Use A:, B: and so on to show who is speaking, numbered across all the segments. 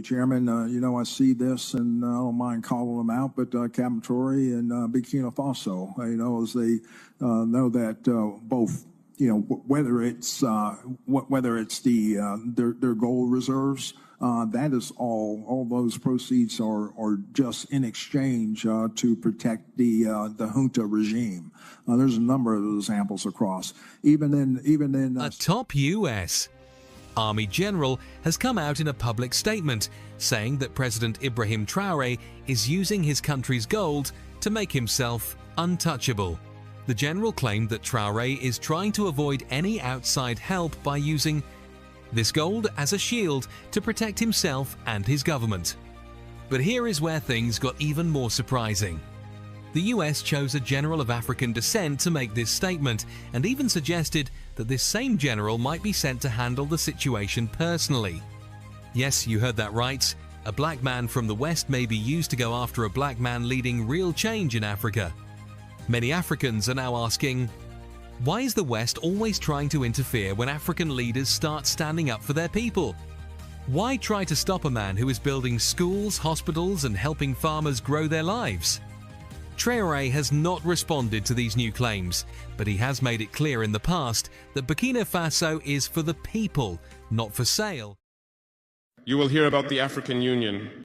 A: Chairman, I see this, and I don't mind calling them out, but Captain Traoré and Burkina Faso, as they know that both, whether it's their gold reserves, that is all those proceeds are just in exchange to protect the junta regime. There's a number of examples across, even in
B: a top U.S. Army general has come out in a public statement saying that President Ibrahim Traoré is using his country's gold to make himself untouchable. The general claimed that Traoré is trying to avoid any outside help by using this gold as a shield to protect himself and his government. But here is where things got even more surprising. The US chose a general of African descent to make this statement, and even suggested that this same general might be sent to handle the situation personally. Yes, you heard that right. A black man from the West may be used to go after a black man leading real change in Africa. Many Africans are now asking, why is the West always trying to interfere when African leaders start standing up for their people? Why try to stop a man who is building schools, hospitals, and helping farmers grow their lives? Traoré has not responded to these new claims, but he has made it clear in the past that Burkina Faso is for the people, not for sale.
C: You will hear about the African Union.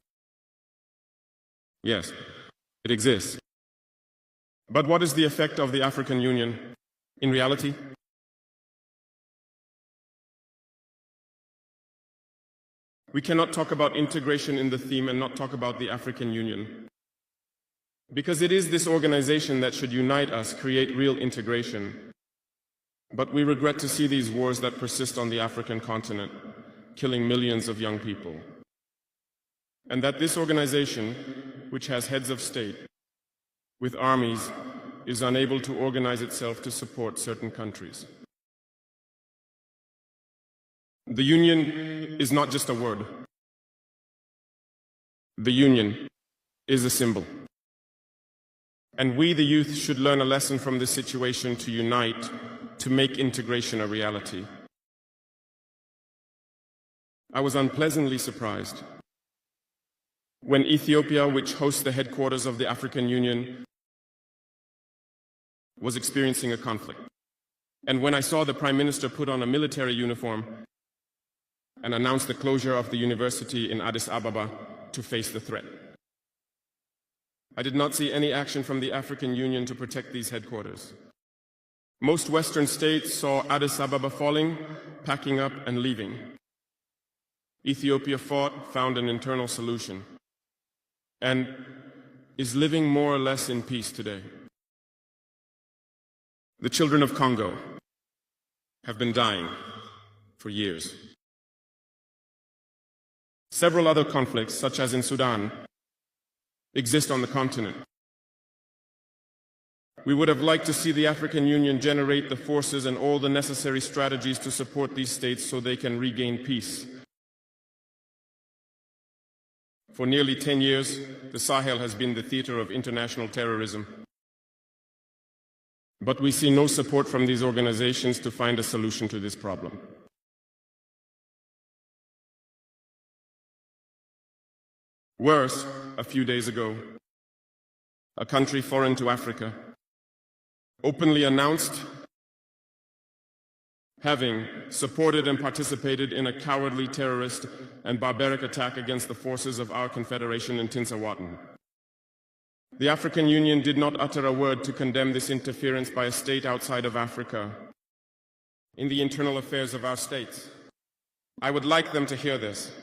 C: Yes, it exists. But what is the effect of the African Union in reality? We cannot talk about integration in the theme and not talk about the African Union. Because it is this organization that should unite us, create real integration. But we regret to see these wars that persist on the African continent, killing millions of young people. And that this organization, which has heads of state, with armies, is unable to organize itself to support certain countries. The Union is not just a word. The Union is a symbol. And we, the youth, should learn a lesson from this situation to unite, to make integration a reality. I was unpleasantly surprised when Ethiopia, which hosts the headquarters of the African Union, was experiencing a conflict. And when I saw the Prime Minister put on a military uniform and announce the closure of the university in Addis Ababa to face the threat. I did not see any action from the African Union to protect these headquarters. Most Western states saw Addis Ababa falling, packing up and leaving. Ethiopia fought, found an internal solution, and is living more or less in peace today. The children of Congo have been dying for years. Several other conflicts, such as in Sudan, exist on the continent. We would have liked to see the African Union generate the forces and all the necessary strategies to support these states so they can regain peace. For nearly 10 years, the Sahel has been the theater of international terrorism. But we see no support from these organizations to find a solution to this problem. Worse, a few days ago, a country foreign to Africa openly announced having supported and participated in a cowardly terrorist and barbaric attack against the forces of our confederation in Tinsawatten. The African Union did not utter a word to condemn this interference by a state outside of Africa in the internal affairs of our states. I would like them to hear this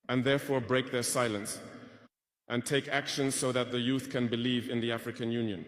C: and therefore break their silence and take action so that the youth can believe in the African Union.